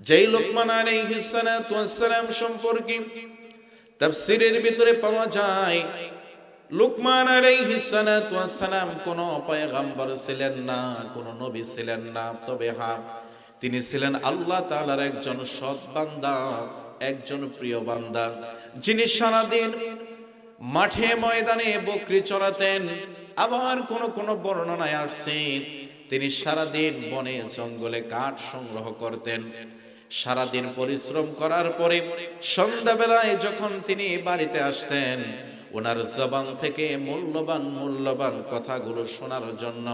যেই লোকমান আলাইহিস সালাতু ওয়াস সালাম সম্পর্কে তাফসীরের ভিতরে পাওয়া যায়, লুকমান আলাইহিস সালাতু ওয়াস সালাম কোন পয়গম্বর ছিলেন না, কোন নবী ছিলেন না, তবে হ্যাঁ তিনি ছিলেন আল্লাহ তাআলার একজন সৎ বান্দা, একজন প্রিয় বান্দা, যিনি সারাদিন মাঠে ময়দানে বকরি চড়াতেন। আবার কোন বর্ণনায় আসছে তিনি সারাদিন বনে জঙ্গলে কাঠ সংগ্রহ করতেন। সারাদিন পরিশ্রম করার পরে সন্ধ্যাবেলায় যখন তিনি বাড়িতে আসতেন, ওনার জবান থেকে মূল্যবান কথাগুলো শোনার জন্য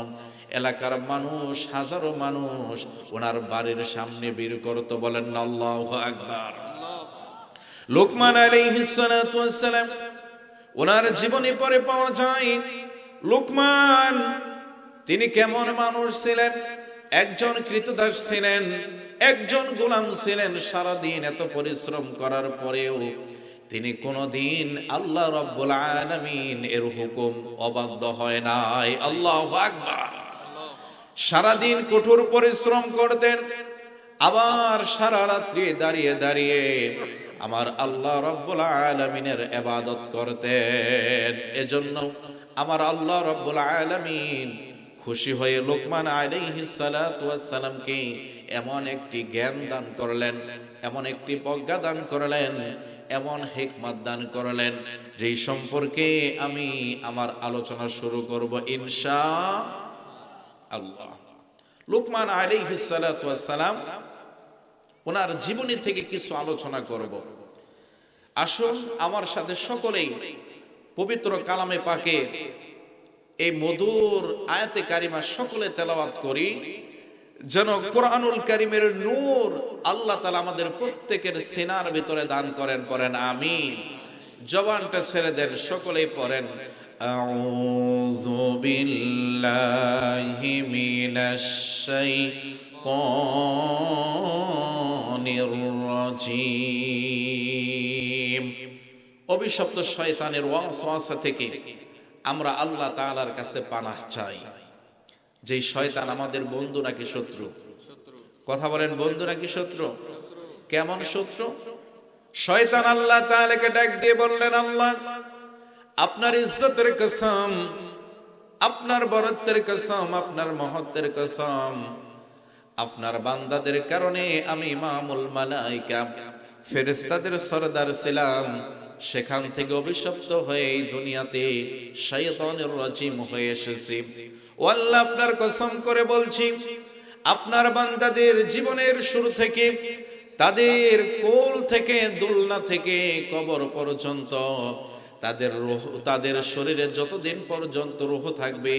এলাকার মানুষ, হাজারো মানুষ ওনার বাড়ির সামনে ভিড় করত। বলেন না আল্লাহু আকবার। লুকমান আলাইহিস সালাতু ওয়াস সালাম ওনার জীবনী পরে পাওয়া যায়, লুকমান তিনি কেমন মানুষ ছিলেন। একজন কৃতদাস ছিলেন, একজন গোলাম ছিলেন। সারাদিন এত পরিশ্রম করার পরেও তিনি কোনদিন আল্লাহ রাব্বুল আলামিন এর হুকুম অবাধ্য হয় নাই। আল্লাহু আকবার। সারাদিন কঠোর পরিশ্রম করতেন, আবার সারা রাত্রি দাঁড়িয়ে দাঁড়িয়ে আমার আল্লাহ রাব্বুল আলামিনের ইবাদত করতেন। এজন্য আমার আল্লাহ রাব্বুল আলামিন খুশি হয়ে লোকমান আলাইহিস সালাতু ওয়াস সালামকে এমন একটি জ্ঞান দান করলেন, এমন একটি প্রজ্ঞা দান করলেন, এমন হিকমত দান করলেন, যেই সম্পর্কে আমি আমার আলোচনা শুরু করব ইনশাআল্লাহ। লুকমান আলাইহিস সালাতু ওয়াস সালাম ওনার জীবনী থেকে কিছু আলোচনা করব। আসুন আমার সাথে সকলেই পবিত্র কালামে পাকে এই মধুর আয়াতে কারিমা সকলে তেলাওয়াত করি, যেন কোরআনুল কারীমের নূর আল্লাহ তাআলা আমাদের প্রত্যেকের সিনার ভিতরে দান করেন। পড়েন আমিন। জবানটা ছেড়ে দেন, সকলেই পড়েন আউযু বিল্লাহি মিনাশ শাইতানির রাজীম। অভিশপ্ত শয়তানের ওয়াসওয়াসা থেকে আমরা আল্লাহ তাআলার কাছে পানাহ চাই। যেই শয়তান আমাদের বন্ধু নাকি শত্রু? কথা বলেন, বন্ধু নাকি শত্রু? কেমন শত্রু? শয়তান আল্লাহ তাআলাকে ডাক দিয়ে বললেন, আল্লাহ আপনার ইজ্জতের কসম, আপনার বরত্বের কসম, আপনার মহত্বের কসম, আপনার বান্দাদের কারণে আমি ইমামুল মালায়েকা ফেরেশতাদের সরদার ছিলাম, সেখান থেকে অভিশপ্ত হয়ে এই দুনিয়াতে শয়তানের রাজিম হয়ে এসেছি। ও আল্লাহ আপনার কসম করে বলছি, আপনার বান্দাদের জীবনের শুরু থেকে, তাদের কোল থেকে, দুলনা থেকে কবর পর্যন্ত, তাদের রূহ, তাদের শরীরে যতদিন পর্যন্ত রূহ থাকবে,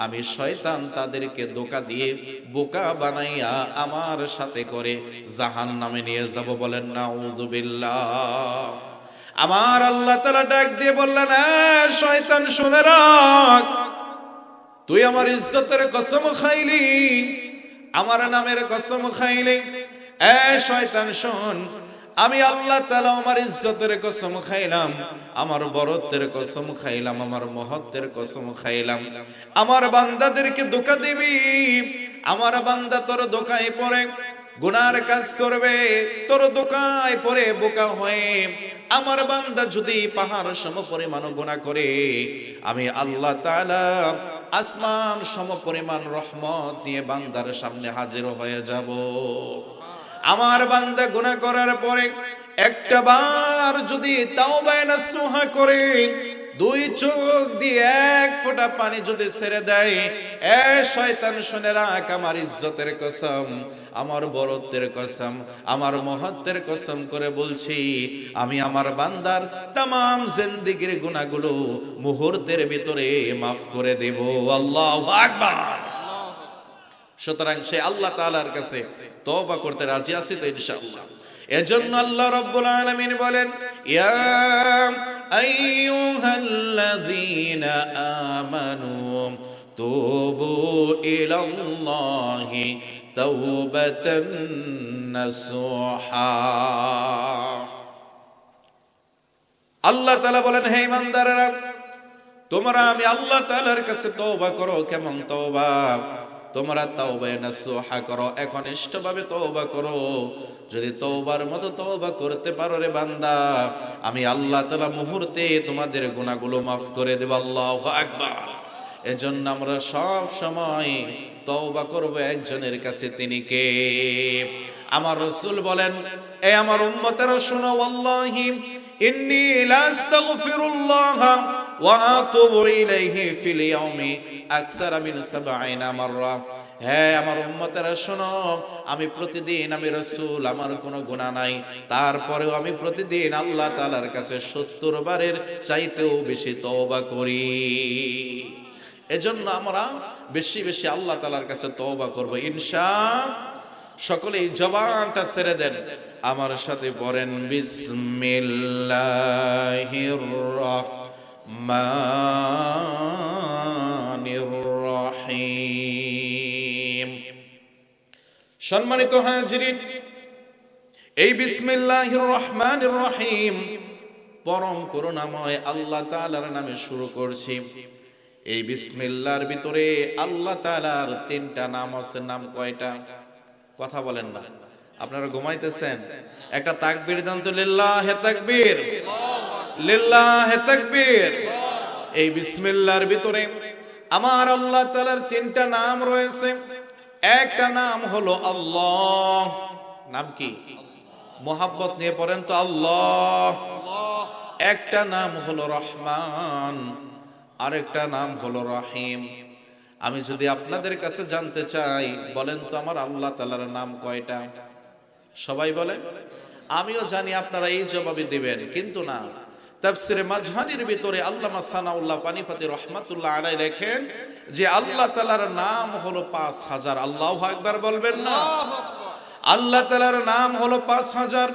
আমি শয়তান তাদেরকে ধোঁকা দিয়ে বোকা বানাইয়া আমার সাথে করে জাহান্নামে নিয়ে যাব। বলেন নাউযুবিল্লাহ। আমার আল্লাহ তাআলা ডাক দিয়ে বললেন, শয়তান শুনে রাখ, তুই আমার ইজ্জতের কসম খাইলি, আমার নামের কসম খাইলি। শয়তান শোন, আমি আল্লাহ তাআলা আমার ইজ্জতের কসম খাইলাম, আমার বরত্বের কসম খাইলাম, আমার মহত্বের কসম খাইলাম। আমার বান্দাদেরকে ধোঁকা দিবি, আমার বান্দা তোর ধোঁকায় পড়ে গুনার কাজ করবে, তোর ধোঁকায় পড়ে বোকা হয়ে আমার বান্দা যদি পাহাড় সম পরিমাণ গুনাহ করে, আমি আল্লাহ তাআলা আসমান সম পরিমাণ রহমত নিয়ে বান্দার সামনে হাজির হয়ে যাব। আমার বান্দা গুনাহ করার পরে একটা বার যদি তাওবা নাসুহা করে, দুই চোখ দিয়ে এক ফোঁটা পানি যদি ছেড়ে দেয়, শয়তান শুনে রাখ, আমার ইজ্জতের কসম, আমার বরত্বের কসম, আমার মহত্বের কসম করে বলছি, আমি আমার বান্দার তামাম জিন্দেগীর গুনাহগুলো মুহূর্তের ভিতরে মাফ করে দেব। আল্লাহু আকবার। সুতরাং সে আল্লাহ তাআলার কাছে তওবা করতে রাজি আছে তো ইনশাআল্লাহ। এজন্য আল্লাহ রাব্বুল আলামিন বলেন, ইয়া আইয়ুহাল্লাযীনা আমানু তুবু ইলাল্লাহি তাওবাতান নাসুহা। আল্লাহ তাআলা বলেন, হে ইমানদাররা, তোমরা আমি আল্লাহ তাআলার কাছে তওবা করো। কেমন তওবা? তোমরা তাওবা নাসুহা করো, একনিষ্ঠভাবে তওবা করো। যদি তওবার মতো তওবা করতে পারো রে বান্দা, আমি আল্লাহ তাআলা মুহূর্তে তোমাদের গুনাহগুলো মাফ করে দেব। আল্লাহু আকবার। এজন্য আমরা সব সময় তওবা করব একজনের কাছে, তিনি কে? আমার রাসূল বলেন, এ আমার উম্মতেরা শোনো, ওয়াল্লাহি ইন্নী লা আস্তাগফিরুল্লাহ ওয়া আতুবু ইলাইহি ফিল ইয়াউমি আকসারা মিন ৭০ মাররা। হ্যাঁ আমার উম্মতেরা শোনো, আমি প্রতিদিন, আমি রাসূল, আমার কোনো গুনাহ নাই, তারপরেও আমি প্রতিদিন আল্লাহ তাআলার কাছে ৭০ বারের চাইতেও বেশি তওবা করি। এজন্য আমরা বেশি বেশি আল্লাহ তাআলার কাছে তওবা করব ইনশাআল্লাহ। সকলেই জবানটা ছেড়ে দেন, আমার সাথে পড়েন বিসমিল্লাহির রহমানির রহিম। সম্মানিত হাজিরিন, এই বিসমিল্লাহির রহমানির রহিম পরম করুণাময় আল্লাহ তাআলার নামে শুরু করছি। এই বিসমিল্লাহর ভিতরে আল্লাহ তাআলার 3টা নাম আছে। নাম কয়টা? কথা বলেন না, আপনারা ঘুমাইতেছেন। একটা তাকবীর দেন তো, লিল্লাহে তাকবীর, লিল্লাহে তাকবীর। এই বিসমিল্লাহর ভিতরে আমার আল্লাহ তাআলার 3টা নাম রয়েছে। একটা নাম হলো আল্লাহ। নাম কি? মোহাব্বত নিয়ে পড়েন তো, আল্লাহ। একটা নাম হলো রহমান, আরেকটা নাম হলো রহিম। আমি যদি আপনাদের কাছে জানতে চাই, বলেন তো আমার আল্লাহ তাআলার নাম কয়টা? সবাই বলে। আমিও জানি আপনারা এই জবাবই দিবেন, কিন্তু না। তাফসীরে মাজহানির ভিতরে আল্লামা সানাউল্লাহ পানিপতি রহমাতুল্লাহ আলাইহি লেখেন যে আল্লাহ তাআলার নাম হলো ৫,০০০। আল্লাহু আকবার বলবেন না? আল্লাহ তাআলার নাম হলো ৫,০০০।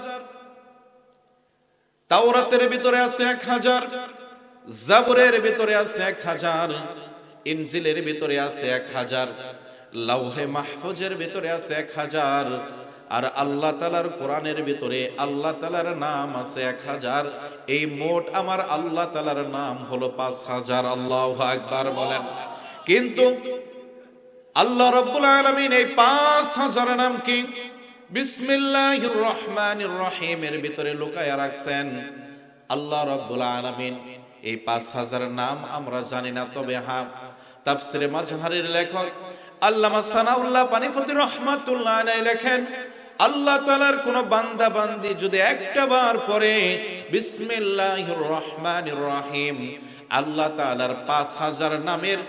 তাওরাতের ভিতরে আছে ১,০০০, জাবুরের ভিতরে আছে ১,০০০, ইনজিলের ভিতরে আছে ১,০০০, লাউহে মাহফুজের ভিতরে আছে ১,০০০, আর আল্লাহ তাআলার কোরআনের ভিতরে আল্লাহ তাআলার নাম আছে ১,০০০। এই মোট আমার আল্লাহ তাআলার নাম হলো ৫,০০০। আল্লাহু আকবার বলেন। কিন্তু আল্লাহ রাব্বুল আলামিন এই ৫,০০০ নাম কি বিসমিল্লাহির রহমানির রহিমের ভিতরে লুকায়া রাখছেন। আল্লাহ রাব্বুল আলামিন এই ৫,০০০ নাম আমরা জানি না। তবে হ্যাঁ, তাফসীরে মাজহারের লেখক আল্লামা সানাউল্লাহ পানিপতি রহমাতুল্লাহ আলাইহি লেখেন, আল্লাহ তাআলার কোন বান্দা বান্দি যদি একটা বার পড়ে বিসমিল্লাহির রহমানির রহিম, আল্লাহ তাআলার ৫,০০০ নামের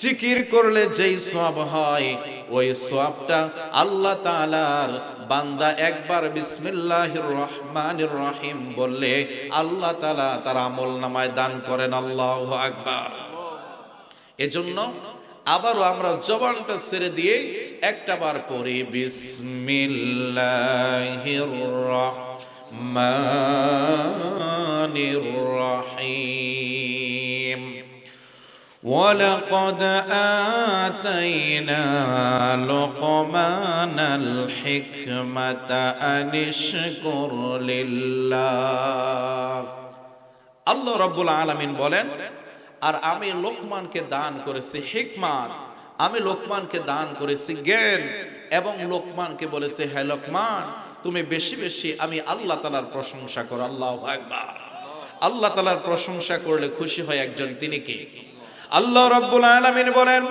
জিকির করলে যেই সওয়াব হয়, ওই সওয়াবটা আল্লাহ তাআলার বান্দা একবার বিসমিল্লাহির রহমানির রহিম বললে আল্লাহ তাআলা তার আমলনামায় দান করেন। আল্লাহু আকবার। এজন্য আবারও আমরা জবানটা ছেড়ে দিয়ে একটা বার পড়ি বিসমিল্লাহির রহমানির রহিম। ওয়ালাকাদ আতাইনা লুকমানাল হিকমাতা আনিশকুর লিল্লাহ। আল্লাহ রাব্বুল আলামিন বলেন, আর আমি লোকমানকে দান করেছি হিকমত, আমি লোকমানকে দান করেছি জ্ঞান, এবং লোকমানকে বলেছে, হে লোকমান, তুমি বেশি বেশি আমি আল্লাহ তাআলার প্রশংসা করো। আল্লাহু আকবার। আল্লাহ তাআলার প্রশংসা করলে খুশি হয় একজন, তিনি কে? আল্লাহ রাব্বুল আলামিন বলেন,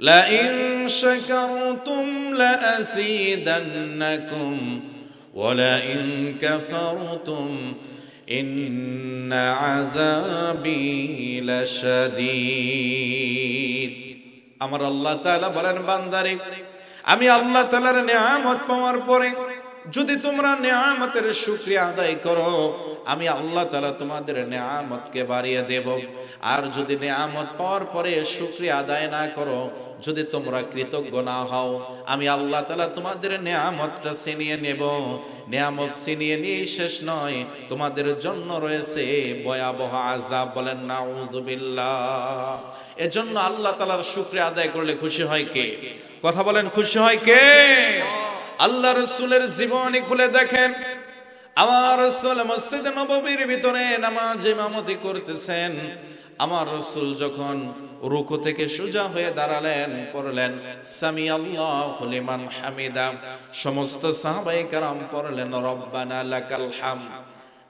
লা ইন শাকারতুম লা আসিদান্নাকুম ওয়া লা ইন কাফারতুম ইন্না আযাবি লাশাদীদ। আমার আল্লাহ তাআলা বলেন, বান্দারে, আমি আল্লাহ তাআলার নিয়ামত পাওয়ার পরে যদি তোমরা নিয়ামতের শুকরিয়া আদায় করো, আমি আল্লাহ তাআলা তোমাদের নিয়ামতকে বাড়িয়ে দেব। আর যদি নিয়ামত পাওয়ার পরে শুকরিয়া আদায় না করো, যদি তোমরা কৃতজ্ঞ না হও, আমি আল্লাহ তাআলা তোমাদের নিয়ামতটা ছিনিয়ে নেব। নিয়ামত ছিনিয়ে নিয়ে শেষ নয়, তোমাদের জন্য রয়েছে ভয়াবহ আযাব। বলেন নাউযুবিল্লাহ। এজন্য আল্লাহ তাআলার শুকরিয়া আদায় করলে খুশি হয় কে? কথা বলেন, খুশি হয় কে? আল্লাহ রাসূলের জীবনী খুলে দেখেন। আমার রাসূল মসজিদ নববীর ভিতরে নামাজ ইমামতি করতেছেন। আমার রাসূল যখন রুকু থেকে সোজা হয়ে দাঁড়ালেন, পড়লেন সামি আল্লাহু লিমান হামিদা। সমস্ত সাহাবায়ে কেরাম পড়লেন রব্বানা লাকাল হামদ।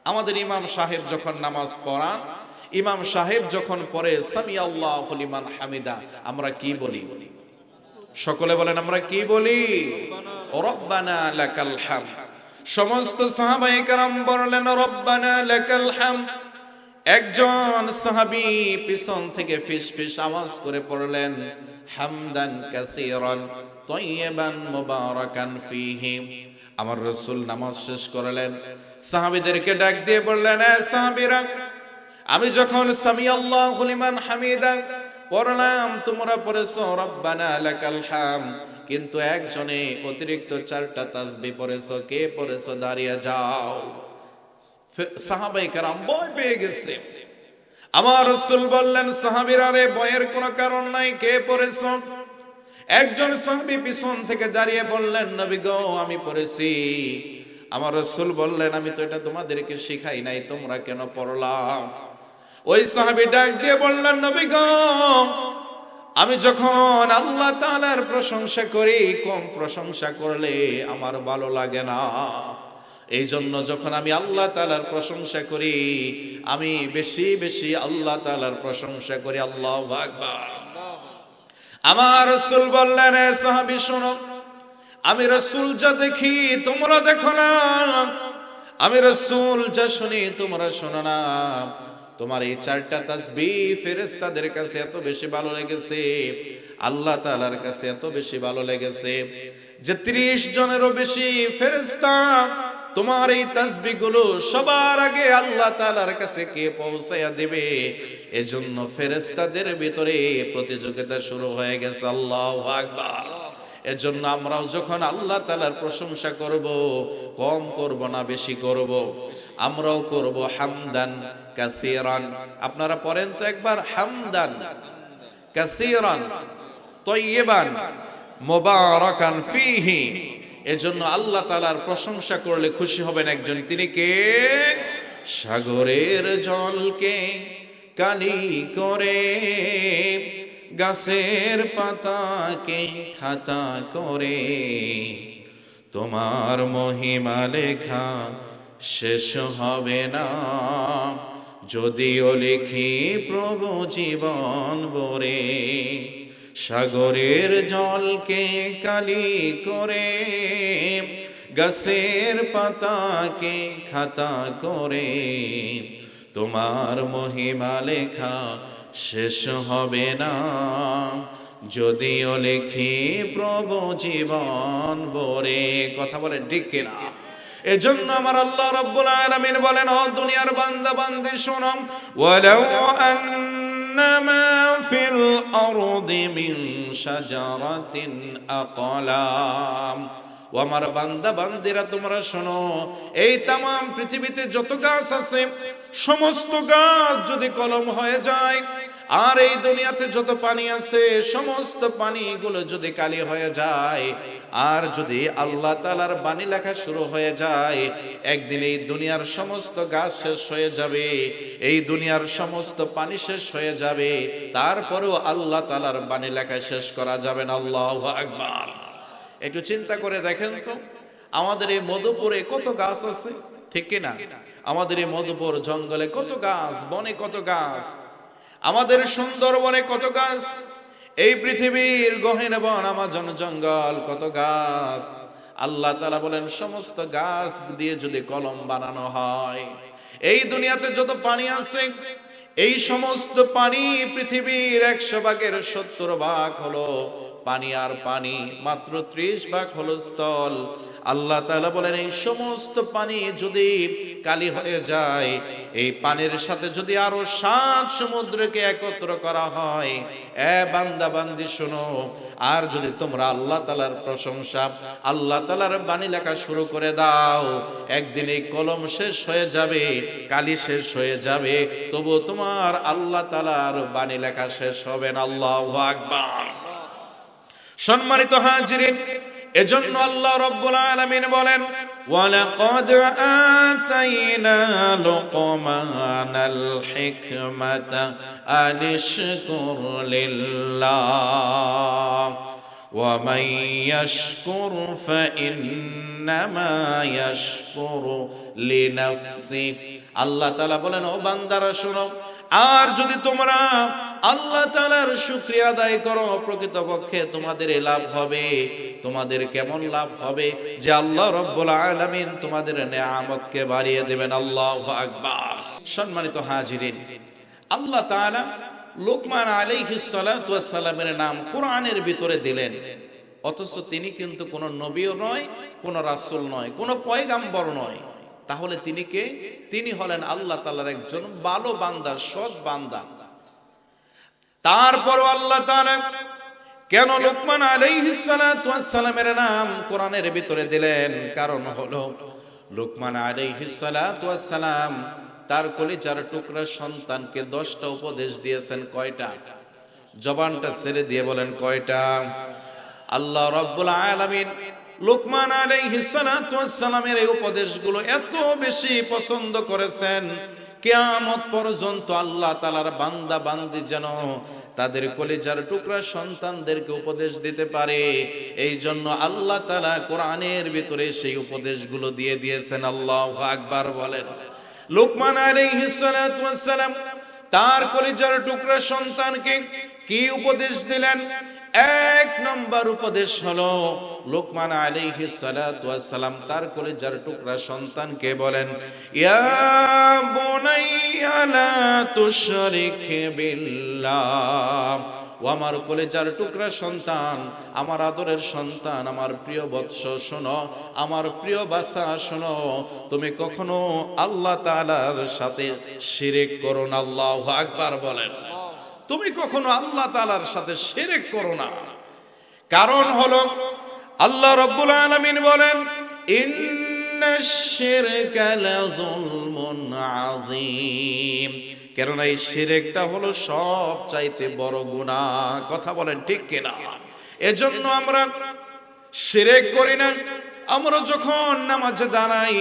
আমাদের ইমাম সাহেব যখন নামাজ পড়ান, ইমাম সাহেব যখন পড়ে সামি আল্লাহু লিমান হামিদা, আমরা কি বলি? সকলে বলেন আমরা কি বলি? রব্বানা লাকাল হামদ। সমস্ত সাহাবায়ে কেরাম বললেন রব্বানা লাকাল হামদ। একজন সাহাবী পিছন থেকে ফিসফিস আওয়াজ করে পড়লেন হামদান কাসীরান তাইয়িবান মুবারাকান ফীহি। আমার রাসূল নামাজ শেষ করলেন, সাহাবীদেরকে ডাক দিয়ে বললেন, এ সাহাবীরা, আমি যখন সামি আল্লাহু লিমান হামিদা পড়লাম, তোমরা পড়েছো রব্বানা লাকাল হামদ, কিন্তু একজনে অতিরিক্ত 4টা তাসবিহ পড়েছো। কে পড়েছো? দাঁড়িয়ে যাও। সাহাবায়ে কেরাম ভয় পেয়ে গেছে। আমার রাসূল বললেন, সাহাবীরা রে, ভয়ের কোনো কারণ নাই, কে পড়েছো? একজন সাহাবী পিছন থেকে দাঁড়িয়ে বললেন, নবী গো, আমি পড়েছি। আমার রাসূল বললেন, আমি তো এটা তোমাদেরকে শিখাই নাই, তোমরা কেন পড়লা? ওই সাহাবী ডাক দিয়ে বললেন, নবী গো, আমি যখন আল্লাহ তাআলার প্রশংসা করি, কম প্রশংসা করলে আমার ভালো লাগে না। এই জন্য যখন আমি আল্লাহ তাআলার প্রশংসা করি, আমি বেশি বেশি আল্লাহ তাআলার প্রশংসা করি। আল্লাহু আকবার। আমার রাসূল বললেন, এ সাহাবী শোনো, আমি রাসূল যা দেখি তোমরা দেখো না, আমি রাসূল যা শুনি তোমরা শোনো না। তোমার এই 4টা তাসবিহ ফেরেশতাদের কাছে এত বেশি ভালো লেগেছে, আল্লাহ তাআলার কাছে এত বেশি ভালো লেগেছে যে 30 জনেরও বেশি ফেরেশতা তোমার এই তাসবিহগুলো সবার আগে আল্লাহ তাআলার কাছে কে পৌঁছায়া দিবে, এজন্য ফেরেশতাদের ভিতরে প্রতিযোগিতা শুরু হয়ে গেছে। আল্লাহু আকবার। এজন্য আমরাও যখন আল্লাহ তাআলার প্রশংসা করব, কম করব না বেশি করব, আমরাও করব হামদান কাসীরান। আপনারা পড়েন তো একবার, হামদান কাসীরান তাইয়িবান মুবারাকান ফীহি। এজন্য আল্লাহ তাআলার প্রশংসা করলে খুশি হবেন একজন, তিনি কে? সাগরের জলকে কালি করে, গাছের পাতাকে খাতা করে, তোমার মহিমা লেখা শেষ হবে না, যদিও লিখি প্রভু জীবন ভরে। সাগরের জলকে কালি করে, গাছের পাতাকে খাতা করে, তোমার মহিমা লেখা শেষ হবে না, যদিও লিখি প্রভু জীবন ভরে। কথা বলেন ঠিক কিনা? এজন্য আমার আল্লাহ রাব্বুল আলামিন বলেন, ও দুনিয়ার বান্দা বান্দি শোনো, ওয়ালাউ আন্নামা ফিল আরদি মিন শাজারাতিন আকলাম। ও আমার বান্দা বান্দিরা, তোমরা শোনো, এই তামাম পৃথিবীতে যত গাছ আছে, সমস্ত গাছ যদি কলম হয়ে যায়, আর এই দুনিয়াতে যত পানি আছে, সমস্ত পানিগুলো যদি কালি হয়ে যায়, আর যদি আল্লাহ তাআলার বাণী লেখা শুরু হয়ে যায়, একদিন এই দুনিয়ার সমস্ত গাছ শেষ হয়ে যাবে, এই দুনিয়ার সমস্ত পানি শেষ হয়ে যাবে, তারপরেও আল্লাহ তাআলার বাণী লেখা শেষ করা যাবে না। আল্লাহু আকবার। একটু চিন্তা করে দেখেন তো, আমাদের এই মধুপুরে কত গাছ আছে, ঠিক কিনা? আমাদের এই মধুপুর জঙ্গলে কত গাছ, বনে কত গাছ, আমাদের সুন্দরবনে কত গাছ, এই পৃথিবীর গহীন বন আমাজন জঙ্গল কত গাছ। আল্লাহ তাআলা বলেন, সমস্ত গাছ দিয়ে যদি কলম বানানো হয়, এই দুনিয়াতে যত পানি আছে, এই সমস্ত পানি পৃথিবীর 100 ভাগের 70 ভাগ হলো পানি, আর পানি মাত্র 30 ভাগ হলো স্থল। আল্লাহ তাআলা বলেন, এই সমস্ত পানি যদি কালি হয়ে যায়, এই পানির সাথে যদি আরো 7 সমুদ্রকে একত্র করা হয়, এ বান্দা বান্দি শোনো, আর যদি তোমরা আল্লাহ তাআলার প্রশংসা, আল্লাহ তাআলার বাণী লেখা শুরু করে দাও, একদিন এই কলম শেষ হয়ে যাবে, কালি শেষ হয়ে যাবে, তবু তোমার আল্লাহ তাআলার বাণী লেখা শেষ হবে না। আল্লাহু আকবার। সম্মানিত হাজিরিন, এজন্য আল্লাহ রাব্বুল আলামিন বলেন, ওয়ালাকাদ আতাইনা লুকমানাল হিকমাতা আনিশকুর লিল্লাহ ওয়া মান ইয়াশকুর ফাইন্নামা ইয়াশকুরু লিনাফসিহি। আল্লাহ তাআলা বলেন, ও বান্দারা শোনো, আর যদি তোমরা আল্লাহ তাআলার শুকরিয়া আদায় করো, প্রকৃতপক্ষে তোমাদের লাভ হবে। তোমাদের কেমন লাভ হবে? যে আল্লাহ রাব্বুল আলামিন তোমাদের নেয়ামতকে বাড়িয়ে দেবেন। আল্লাহু আকবার। সম্মানিত হাজিরিন, আল্লাহ তাআলা লোকমান আলাইহিস সালাতু ওয়াস সালামের নাম কোরআনের ভিতরে দিলেন, অথচ তিনি কিন্তু কোনো নবীও নয়, কোনো রাসূল নয়, কোনো পয়গাম্বর নয়। তাহলে তিনি কে? তিনি হলেন আল্লাহ তাআলার একজন ভালো বান্দা, সৎ বান্দা। তারপরও আল্লাহ তাআলা কেন লোকমান আলাইহিস সালাতু ওয়াস সালামের নাম কোরআনের ভিতরে দিলেন? কারণ হলো লোকমান আলাইহিস সালাতু ওয়াস সালাম তার কলিজার টুকরা সন্তানকে 10টা উপদেশ দিয়েছেন। কয়টা? জবানটা ছেড়ে দিয়ে বলেন কয়টা? আল্লাহ রাব্বুল আলামিন লোকমান আলাইহিস সালাতু ওয়াস সালামের এই উপদেশগুলো এত বেশি পছন্দ করেছেন, কিয়ামত পর্যন্ত আল্লাহ তাআলার বান্দা বান্দি যেন তাদের কলিজার টুকরা সন্তানদেরকে উপদেশ দিতে পারে, এই জন্য আল্লাহ তাআলা কোরআনের ভিতরে সেই উপদেশগুলো দিয়ে দিয়েছেন। আল্লাহু আকবার বলেন। লোকমান আলাইহিস সালাতু ওয়াস সালাম তার কলিজার টুকরা সন্তানকে কি উপদেশ দিলেন? এক নম্বর উপদেশ হলো লোকমান আলাইহিস সালাতু ওয়াস সালাম তার কলিজার টুকরা সন্তানকে বলেন, ইয়া বুনাইয়া লা তুশরিক বিল্লাহ। ও আমার কলিজার টুকরা সন্তান, আমার আদরের সন্তান, আমার প্রিয় বৎস শোনো, আমার প্রিয় বাচ্চা শোনো, তুমি কখনো আল্লাহ তাআলার সাথে শিরক করো না। আল্লাহু আকবার বলেন। তুমি কখনো আল্লাহ তাআলার সাথে শিরক করো না। কারণ হলো আল্লাহ রাব্বুল আলামিন বলেন, ইন্নাশ শিরকা লাযুলমুন আযীম। কেননা এই শিরকটা হলো সবচাইতে বড় গুনাহ। কথা বলেন ঠিক কিনা? এজন্য আমরা শিরক করি না। আমরা যখন নামাজে দাঁড়াই,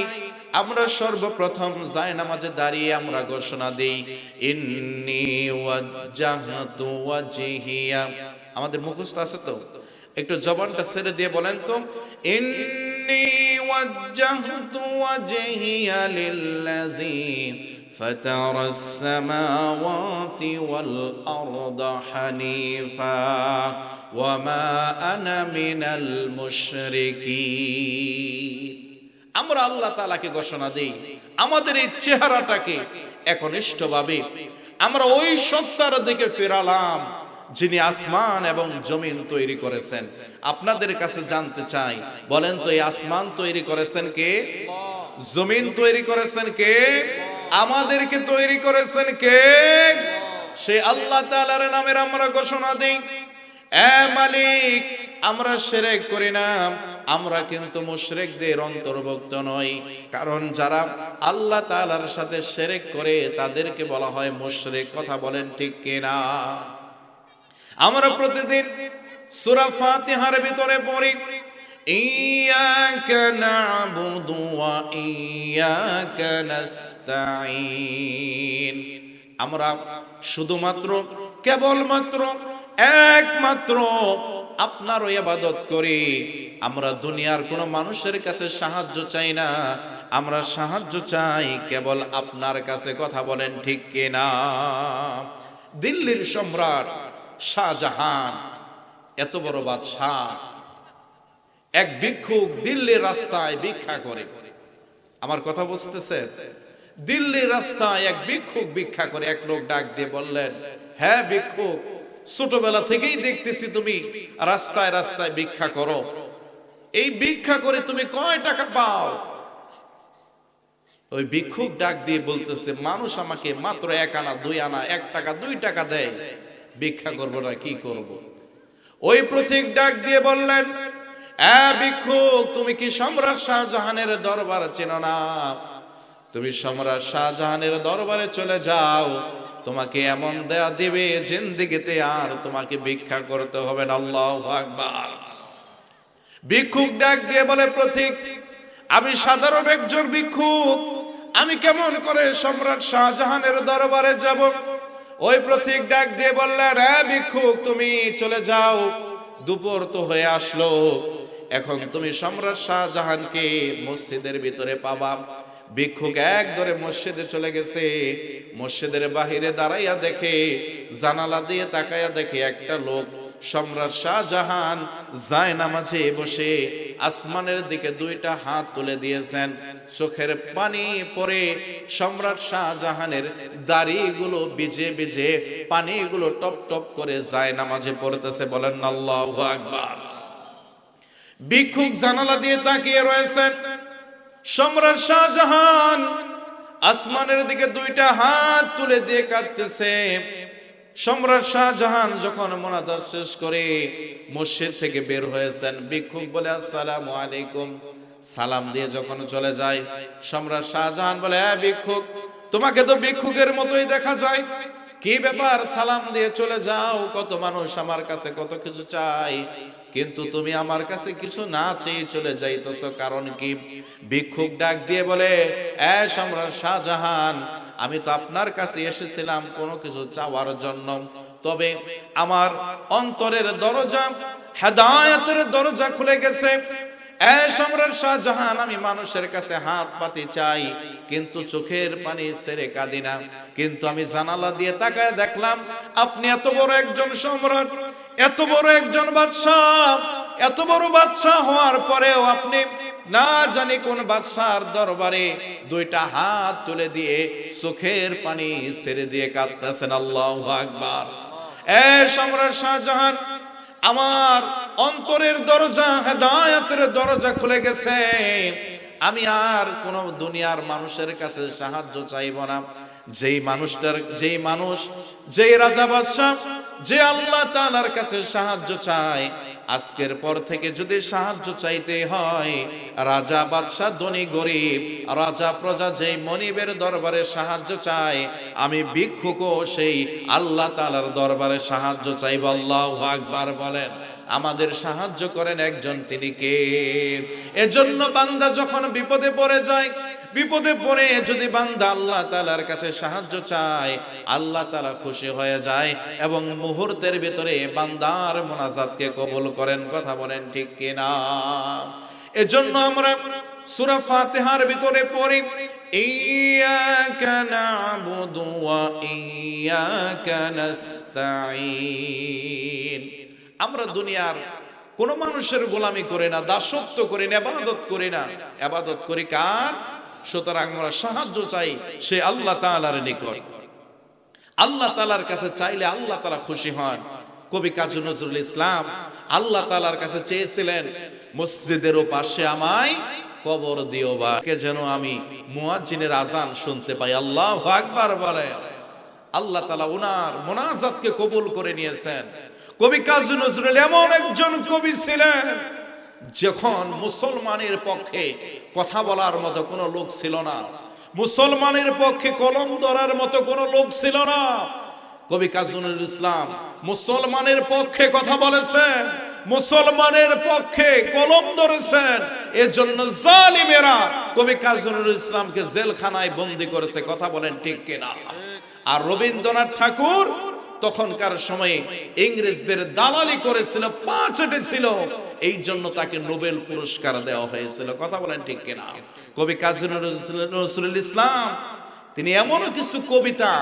আমরা সর্বপ্রথম যায় নামাজে দাঁড়িয়ে আমরা ঘোষণা দেই, ইন্নী ওয়াজ্জাহতু ওয়াজহিয়া। আমাদের মুখস্থ আছে তো? একটু জবানটা ছেড়ে দিয়ে বলেন তো, ইন্নী ওয়াজ্জাহতু ওয়াজহিয়া লিল্লাযী ফাতারাস সামাওয়াতি ওয়াল আরদা হানিফা ওয়া মা আনা মিনাল মুশরিকিন। আমরা আল্লাহ তাআলাকে ঘোষণা দেই, আমাদের এই চেহারাটাকে একনিষ্ঠভাবে আমরা ওই সত্তার দিকে ফেরালাম যিনি আসমান এবং জমিন তৈরি করেছেন। আপনাদের কাছে জানতে চাই, বলেন তো এই আসমান তৈরি করেছেন কে? জমিন তৈরি করেছেন কে? আমাদেরকে তৈরি করেছেন কে? সে আল্লাহ তাআলার নামের আমরা ঘোষণা দেই, এ মালিক, আমরা শিরক করি না, আমরা কিন্তু মুশরিকদের অন্তর্ভুক্ত নই। কারণ যারা আল্লাহ তাআলার সাথে শিরক করে তাদেরকে বলা হয় মুশরিক। কথা বলেন ঠিক কিনা? আমরা প্রতিদিন সূরা ফাতিহার ভিতরে পড়ি, ইয়াকা না'বুদু ওয়া ইয়াকা নাস্তাঈন। আমরা শুধুমাত্র, কেবলমাত্র, একমাত্র আপনার ইবাদত করি। আমরা দুনিয়ার কোন মানুষের কাছে সাহায্য চাই না, আমরা সাহায্য চাই কেবল আপনার কাছে। কথা বলেন ঠিক কিনা? দিল্লির সম্রাট শাহজাহান, এত বড় বাদশাহ, এক ভিক্ষুক দিল্লির রাস্তায় ভিক্ষা করে। আমার কথা বুঝতেছে? দিল্লির রাস্তায় এক ভিক্ষুক ভিক্ষা করে। এক লোক ডাক দিয়ে বললেন, হ্যাঁ ভিক্ষুক, ছোটবেলা থেকেই দেখতেছি তুমি রাস্তায় রাস্তায় ভিক্ষা করো, এই ভিক্ষা করে তুমি কয় টাকা পাও? ওই ভিক্ষুক ডাক দিয়ে বলতেছে, মানুষ আমাকে মাত্র 1 আনা 2 আনা 1 টাকা 2 টাকা দেয়, ভিক্ষা করবো না কি করব? ওই পথিক ডাক দিয়ে বললেন, ভিক্ষুক, তুমি কি সম্রাট শাহজাহানের দরবার চেনো না? তুমি সম্রাট শাহজাহানের দরবারে চলে যাও, তোমাকে এমন দেয়া দিবে জিন্দেগিতে আর তোমাকে ভিক্ষা করতে হবে না। আল্লাহু আকবার। ভিক্ষুক ডাক দিয়ে বলে, পথিক, আমি সাধারণ একজন ভিক্ষুক, আমি কেমন করে সম্রাট শাহজাহানের দরবারে যাব? ওই প্রতীক ডাক দিয়ে বললেন, হ্যাঁ ভিক্ষুক, তুমি চলে যাও, দুপুর তো হয়ে আসলো, এখন তুমি সম্রাট শাহজাহানকে মসজিদের ভিতরে পাবা। ভিক্ষুক এক ধরে মসজিদে চলে গেছে। মসজিদের বাহিরে দাঁড়াইয়া দেখে, জানালা দিয়ে তাকাইয়া দেখে একটা লোক সম্রাট শাহজাহান যায় নামাজে বসে আসমানের দিকে দুইটা হাত তুলে দিয়েছেন। চোখের পানি পড়ে সম্রাট শাহজাহানের দাড়িগুলো ভিজে ভিজে পানিগুলো টপ টপ করে যায় নামাজে পড়তেছে। বলেন আল্লাহু আকবার। ভিক্ষুক জানালা দিয়ে তাকিয়ে রয়েছেন। সম্রাট শাহজাহান আসমানের দিকে দুইটা হাত তুলে দিয়ে কাঁদতেছে। সম্রাট শাহজাহান যখন মোনাজাত শেষ করে মসজিদ থেকে বের হয়েছেন, ভিক্ষুক বলে আসসালামু আলাইকুম, সালাম দিয়ে যখন চলে যায়, সম্রাট শাহজাহান বলে, হ্যাঁ ভিক্ষুক, তোমাকে তো ভিক্ষুকের মতোই দেখা যায়, কি ব্যাপার সালাম দিয়ে চলে যাও? কত মানুষ আমার কাছে কত কিছু চাই, কিন্তু তুমি আমার কাছে কিছু না চেয়ে চলে যাইতেছো, কারণ কি? ভিক্ষুক ডাক দিয়ে বলে, সম্রাট শাহজাহান, আমি তো আপনার কাছে এসেছিলাম কোনো কিছু চাওয়ার জন্য, তবে আমার অন্তরের দরজা, হেদায়েতের দরজা খুলে গেছে। সম্রাট শাহজাহান, আমি মানুষের কাছে হাত পাতি চাই, কিন্তু চোখের পানি ছেড়ে কাঁদি না, কিন্তু আমি জানালা দিয়ে তাকায় দেখলাম আপনি এত বড় একজন সম্রাট, এত বড় একজন বাদশাহ, এত বড় বাদশাহ হওয়ার পরেও আপনি না জানি কোন বাদশার দরবারে দুইটা হাত তুলে দিয়ে চোখের পানি ছেড়ে দিয়ে কাঁদতেছেন। আল্লাহু আকবার। সম্রাট শাহজাহান, আমার অন্তরের দরজা, হেদায়েতের দরজা খুলে গেছে, আমি আর কোন দুনিয়ার মানুষের কাছে সাহায্য চাইব না। যেই মানুষ, যেই রাজা বাদশাহ, যে আল্লাহ তাআলার কাছে সাহায্য চায়, আজকের পর থেকে যদি সাহায্য চাইতে হয়, রাজা বাদশাহ ধনী গরিব, রাজা প্রজা যেই মনিবের দরবারে সাহায্য চায়, আমি ভিক্ষুকও সেই আল্লাহ তাআলার দরবারে সাহায্য চাইব। আল্লাহু আকবার বলেন। আমাদের সাহায্য করেন একজন, তিনি কে? এজন্য বান্দা যখন বিপদে পড়ে যায়, বিপদে পড়ে যদি বান্দা আল্লাহ তাআলার কাছে সাহায্য চায়, আল্লাহ তাআলা খুশি হয়ে যায় এবং মুহূর্তের ভিতরে বান্দার মুনাজাতকে কবুল করেন। কথা বলেন ঠিক কিনা? এজন্য আমরা সূরা ফাতিহার ভিতরে পড়ি, ইয়্যাকা না'বুদু ওয়া ইয়্যাকা নাস্তাঈন। আমরা দুনিয়ার কোন মানুষের গোলামি করি না, দাসত্ব করি না, ইবাদত করি না, ইবাদত করি কার? সুতরাং আমরা সাহায্য চাই সে আল্লাহ তাআলার নিকট। আল্লাহ তাআলার কাছে চাইলে আল্লাহ তাআলা খুশি হন। কবি কাজী নজরুল ইসলাম আল্লাহ তাআলার কাছে চেয়েছিলেন, মসজিদের পাশে আমায় কবর দিও বা, যেন আমি মুয়াজ্জিনের আযান শুনতে পাই। আল্লাহু আকবার বলে। আল্লাহ তাআলা উনার মুনাজাতকে কবুল করে নিয়েছেন। কবি কাজী নজরুল এমন একজন কবি ছিলেন, যখন মুসলমানের পক্ষে কথা বলার মতো কোনো লোক ছিল না, মুসলমানের পক্ষে কলম ধরার মতো কোনো লোক ছিল না, কবি কাজী নজরুল ইসলাম মুসলমানের পক্ষে কথা বলেছেন, মুসলমানের পক্ষে কলম ধরেছেন। এজন্য জালিমেরা কবি কাজী নজরুল ইসলামকে জেলখানায় বন্দী করেছে। কথা বলেন ঠিক কিনা? আর রবীন্দ্রনাথ ঠাকুর তখনকার সময়ে ইংরেজদের দালালি করেছিল, পা চেটেছিল, এই জন্য তাকে নোবেল পুরস্কার দেওয়া হয়েছিল। কথা বলেন ঠিক কিনা? কবি কাজী নজরুল ইসলাম তিনি এমনও কিছু কবিতা,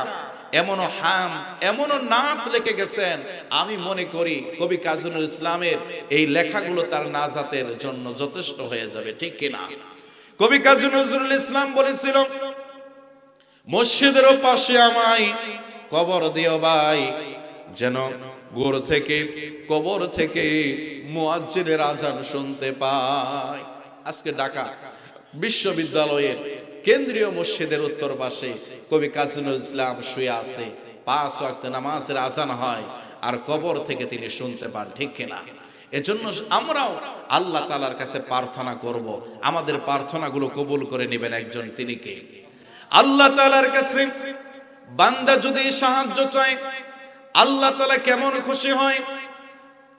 এমনও হাম, এমনও নাত লিখে গেছেন, আমি মনে করি কবি কাজী নজরুল ইসলামের এই লেখাগুলো তার নাজাতের জন্য যথেষ্ট হয়ে যাবে। ঠিক কিনা? কবি কাজী নজরুল ইসলাম বলেছিল, মসজিদের পাশে আমায় কবর দিও ভাই, যেন গোর থেকে কবর থেকে মুয়াজ্জিনের আযান শুনতে পাই। আজকে ঢাকা বিশ্ববিদ্যালয়ের কেন্দ্রীয় মসজিদের উত্তর পাশে কবি কাজী নজরুল ইসলাম শুয়ে আছে, 5 ওয়াক্ত নামাজের আযান হয় আর কবর থেকে তিনি শুনতে পান। ঠিক কিনা? এজন্য আমরাও আল্লাহ তাআলার কাছে প্রার্থনা করব, আমাদের প্রার্থনাগুলো কবুল করে নেবেন একজন, তিনি কে? আল্লাহ তাআলার কাছে বান্দা যদি সাহায্য চায়, আল্লাহ তাআলা কেমন খুশি হয়।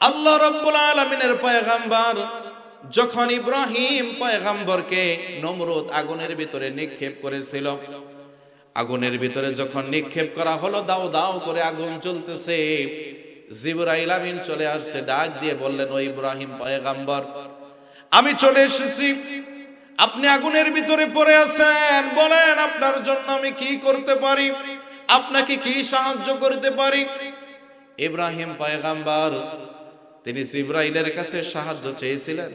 আল্লাহ রাব্বুল আলামিনের পয়গম্বর যখন ইব্রাহিম পয়গম্বরকে নমরুদ আগুনের ভিতরে নিক্ষেপ করেছিল, আগুনের ভিতরে যখন নিক্ষেপ করা হলো, দাও দাও করে আগুন জ্বলতেছে, জিবরাইল আমিন চলে আসছে, ডাক দিয়ে বললেন, ও ইব্রাহিম পয়গম্বর, আমি চলে এসেছি, আপনি আগুনের ভিতরে পড়ে আছেন, বলেন আপনার জন্য আমি কি করতে পারি, আপনাকে কি সাহায্য করতে পারি। ইব্রাহিম পয়গম্বর তিনি জিবরাইলের কাছে সাহায্য চেয়েছিলেন,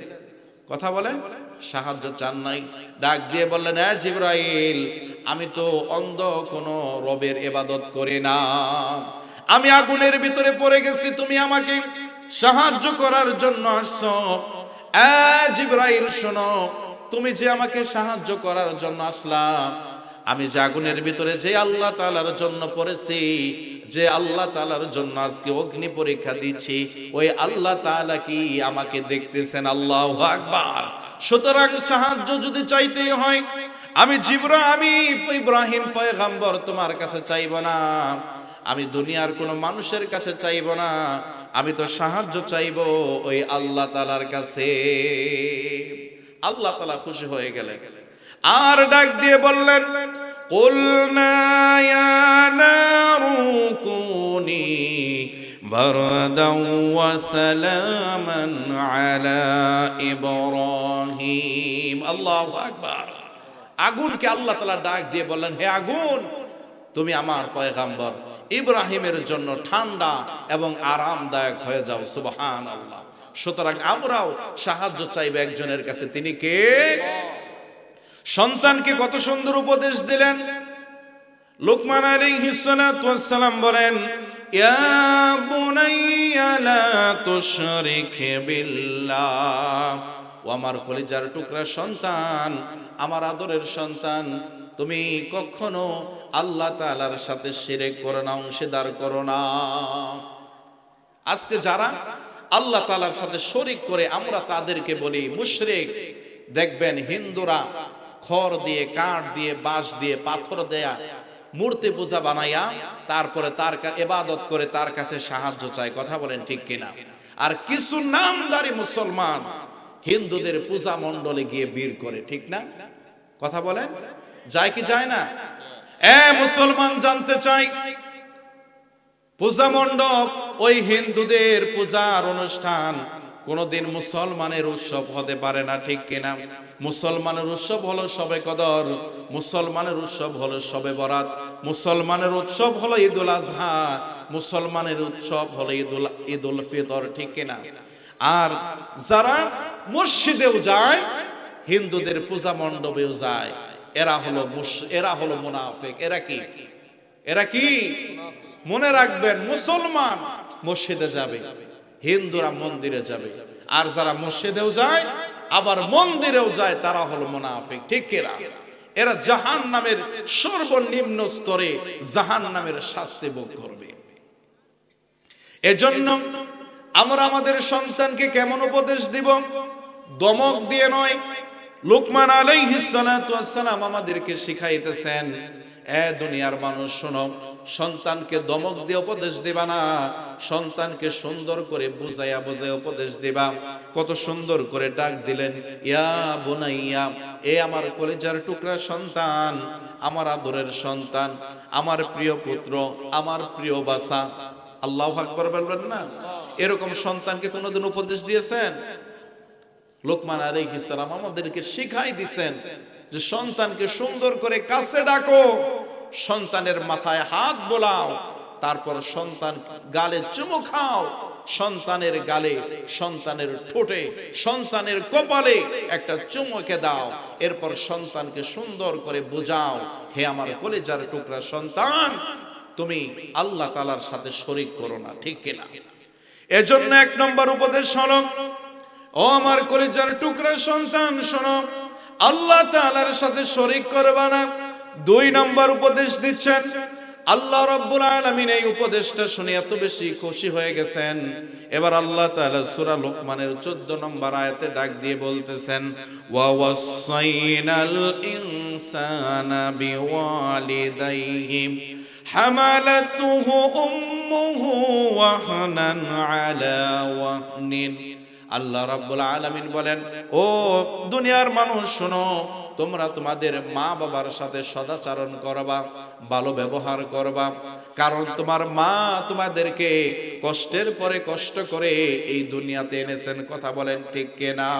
কথা বলেন, সাহায্য চান নাই। ডাক দিয়ে বললেন, হ্যাঁ জিবরাইল, আমি তো অন্ধ কোন রবের ইবাদত করি না, আমি আগুনের ভিতরে পড়ে গেছি, তুমি আমাকে সাহায্য করার জন্য আসছো। জিবরাইল শোনো, তুমি যে আমাকে সাহায্য করার জন্য আসলা, আমি যে আগুনের ভিতরে যে আল্লাহ তাআলার জন্য পড়েছি, যে আল্লাহ তাআলার জন্য আজকে অগ্নি পরীক্ষা দিচ্ছি, ওই আল্লাহ তাআলা কি আমাকে দেখতেছেন? আল্লাহু আকবার। সুতরাং সাহায্য যদি চাইতেই হয়, আমি ইব্রাহিম পয়গম্বর তোমার কাছে চাইব না, আমি দুনিয়ার কোন মানুষের কাছে চাইব না, আমি তো সাহায্য চাইব ওই আল্লাহ তাআলার কাছে। আল্লাহ তাআলা খুশি হয়ে গেলেন, আর ডাক দিয়ে বললেন, কুলনা ইয়া নারু কুনি বারদাও ওয়া সালামান আলা ইব্রাহিম। আল্লাহু আকবার। আগুনকে আল্লাহ তাআলা ডাক দিয়ে বললেন, হে আগুন, তুমি আমার পয়গম্বর ইব্রাহিমের জন্য ঠান্ডা এবং আরামদায়ক হয়ে যাও। সুবহানাল্লাহ। সুতরাং আমরাও সাহায্য চাইবে একজনের কাছে, তিনি কে? সন্তানকে কত সুন্দর উপদেশ দিলেন। লুকমান আলাইহিস সালাতু ওয়াস সালাম বলেন, ইয়া বুনাইয়া লা তুশরিক বিল্লাহ, ও আমার কলিজার টুকরা সন্তান, আমার আদরের সন্তান, তুমি কখনো আল্লাহ তাআলার সাথে শিরক করো না, অংশীদার করো না। আজকে যারা আল্লাহ তাআলার সাথে শরীক করে, আমরা তাদেরকে বলি মুশরিক। দেখবেন হিন্দুরা খড় দিয়ে, কাঠ দিয়ে, বাঁশ দিয়ে, পাথর দেয়া মূর্তি পূজা বানাইয়া তারপরে তার ইবাদত করে, তার কাছে সাহায্য চায়। কথা বলেন ঠিক কিনা? আর কিছু নামদারি মুসলমান হিন্দুদের পূজা মণ্ডলে গিয়ে বীর করে, ঠিক না? কথা বলেন, যায় কি যায় না? মুসলমান জানতে চাই, পূজা মণ্ডপ ওই হিন্দুদের পূজার অনুষ্ঠান কোনদিন মুসলমানের উৎসব হতে পারে না, ঠিক কিনা? মুসলমানের উৎসব হলো শবে কদর, মুসলমানের উৎসব হলো শবে বরাত, মুসলমানের উৎসব হলো ঈদুল আজহা, মুসলমানের উৎসব হলো ঈদুল ফিতর, ঠিক কিনা? আর যারা মসজিদেও যায়, হিন্দুদের পূজা মণ্ডপেও যায়, এরা হলো মুনাফিক। এরা কি? মনে রাখবেন, মুসলমান মসজিদে যাবে, হিন্দুরা মন্দিরে যাবে, আর যারা মসজিদেও যায় আবার মন্দিরেও যায়, তারা হলো মুনাফিক, ঠিক কিনা? এরা জাহান্নামের সর্বনিম্ন স্তরে জাহান্নামের শাস্তি ভোগ করবে। এজন্য আমরা আমাদের সন্তানকে কেমন উপদেশ দিব? দমক দিয়ে নয়। লুকমান আলাইহিস সালাতু ওয়াস সালাম আমাদেরকে শিখাইতেছেন, দুনিয়ার মানুষ শোনো, সন্তানকে দমক দিয়ে উপদেশ দিবা না, সন্তানকে সুন্দর করে বুঝাইয়া উপদেশ দিবা। কত সুন্দর করে ডাক দিলেন, ইয়া বুনাইয়া, আমার কলিজার টুকরা সন্তান, আমার আদরের সন্তান, আমার প্রিয় পুত্র, আমার প্রিয় বাসা। আল্লাহু আকবার বলবেন না? এরকম সন্তানকে কোনোদিন উপদেশ দিয়েছেন? লোকমান আলাইহিস সালাম আমাদেরকে শিখাই দিয়েছেন যে সন্তানকে সুন্দর করে কাছে ডাকো, সন্তানের মাথায় হাত বোলাও, তারপর সন্তান গালে চুমু খাও, সন্তানের গালে, সন্তানের ঠোঁটে, সন্তানের কপালে একটা চুমুকে দাও, এরপর সন্তানকে সুন্দর করে বোঝাও, হে আমার কলিজার টুকরা সন্তান, তুমি আল্লাহ তাআলার সাথে শরীক করো না, ঠিক কিনা? এজন্য এক নম্বর উপদেশ হলো, ও আমার কলিজার টুকরা সন্তান শোনো, আল্লাহ তাআলার সাথে শরীক করবা না। 2 নম্বর উপদেশ দিচ্ছেন, আল্লাহ রাব্বুল আলামিন এই উপদেশটা শুনে এত বেশি খুশি হয়ে গেছেন, এবার আল্লাহ তাআলা সূরা লোকমানের 14 নম্বর আয়াতে ডাক দিয়ে বলতেছেন, ওয়া ওয়াসাইনাল ইনসানা বিওয়ালিদাইহি হামালাতুহু উম্মুহু ওয়াহনান আলা ওয়াহনিন, আল্লাহ রাব্বুল আলামিন বলেন, ও দুনিয়ার মানুষ শোনো, তোমরা তোমাদের মা বাবার সাথে সদাচরণ করবা, ভালো ব্যবহার করবা, কারণ তোমার মা তোমাদেরকে কষ্টের পরে কষ্ট করে এই দুনিয়াতে এনেছেন। কথা বলেন ঠিক কিনা?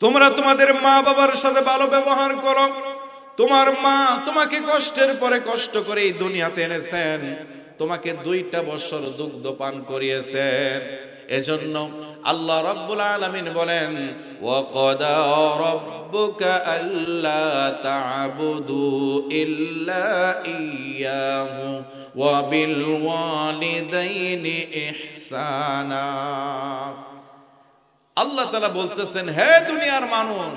তোমরা তোমাদের মা বাবার সাথে ভালো ব্যবহার করো। তোমার মা তোমাকে কষ্টের পরে কষ্ট করে এই দুনিয়াতে এনেছেন, তোমাকে 2টা বছর দুগ্ধ পান করিয়েছেন। এজন্য আল্লাহ রাব্বুল আলামিন বলেন, ওয়াকাদা রাব্বুকা আল্লা তা'বুদু ইল্লা ইয়্যাহু ওয়া বিল ওয়ালিদাইনি ইহসানা। আল্লাহ তাআলা বলতেছেন, হে দুনিয়ার মানুষ,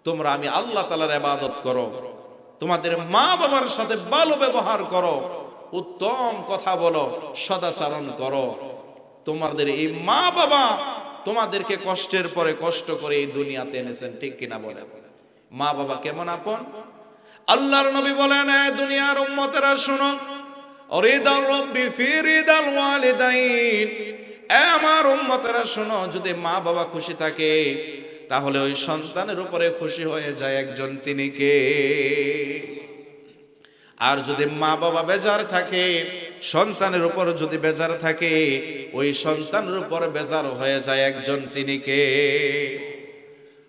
তোমরা আমি আল্লাহ তাআলার ইবাদত করো, তোমাদের মা বাবার সাথে ভালো ব্যবহার করো, উত্তম কথা বলো, সদাচরণ করো। তোমাদের এই মা বাবা তোমাদেরকে কষ্টের পরে কষ্ট করে এই দুনিয়াতে এনেছেন। ঠিক কিনা বলেন? মা বাবা কেমন আপন? আল্লাহর নবী বলেন, দুনিয়ার উম্মতেরা শুনো, রিদার রাব্বি ফি রিদাল ওয়ালিদাইন। আমার উম্মতেরা শোনো, যদি মা বাবা খুশি থাকে তাহলে ওই সন্তানের উপরে খুশি হয়ে যায় একজন, তিনি কে? আর যদি মা বাবা বেজার থাকে, সন্তানের উপর যদি বেজার থাকে, ওই সন্তানের উপর বেজার হয়ে যায় একজন, তিনি কে?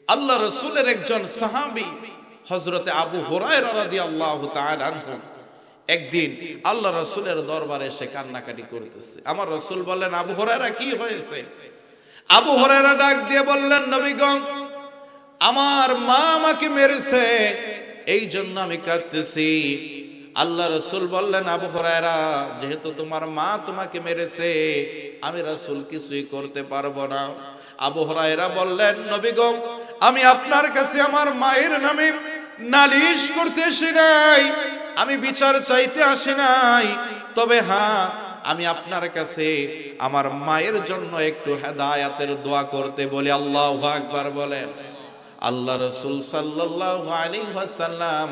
আল্লাহ রাসূলের একজন সাহাবী হযরতে আবু হুরায়রা রাদিয়াল্লাহু তাআলা আনহু একদিন আল্লাহ রাসূলের দরবারে এসে কান্নাকাটি করতেছে। আমার রাসূল বললেন, আবু হুরায়রা কি হয়েছে? আবু হুরায়রা ডাক দিয়ে বললেন, নবীগণ, আমার মা আমাকে মেরেছে, এই জন্য আমি কাঁদতেছি। আল্লাহ রাসূল বললেন, আবু হুরায়রা, যেহেতু তোমার মা তোমাকে মেরেছে, আমি রাসূল কিছুই করতে পারবো না। আবু হুরায়রা বললেন, নবীগণ, আমি আপনার কাছে আমার মায়ের নামে নালিশ করতে আসি নাই, আমি বিচার চাইতে আসি নাই, তবে হ্যাঁ, আমি আপনার কাছে আমার মায়ের জন্য একটু হেদায়েতের দোয়া করতে বলি। আল্লাহু আকবার বলেন। আল্লাহ রাসূল সাল্লাল্লাহু আলাইহি ওয়াসাল্লাম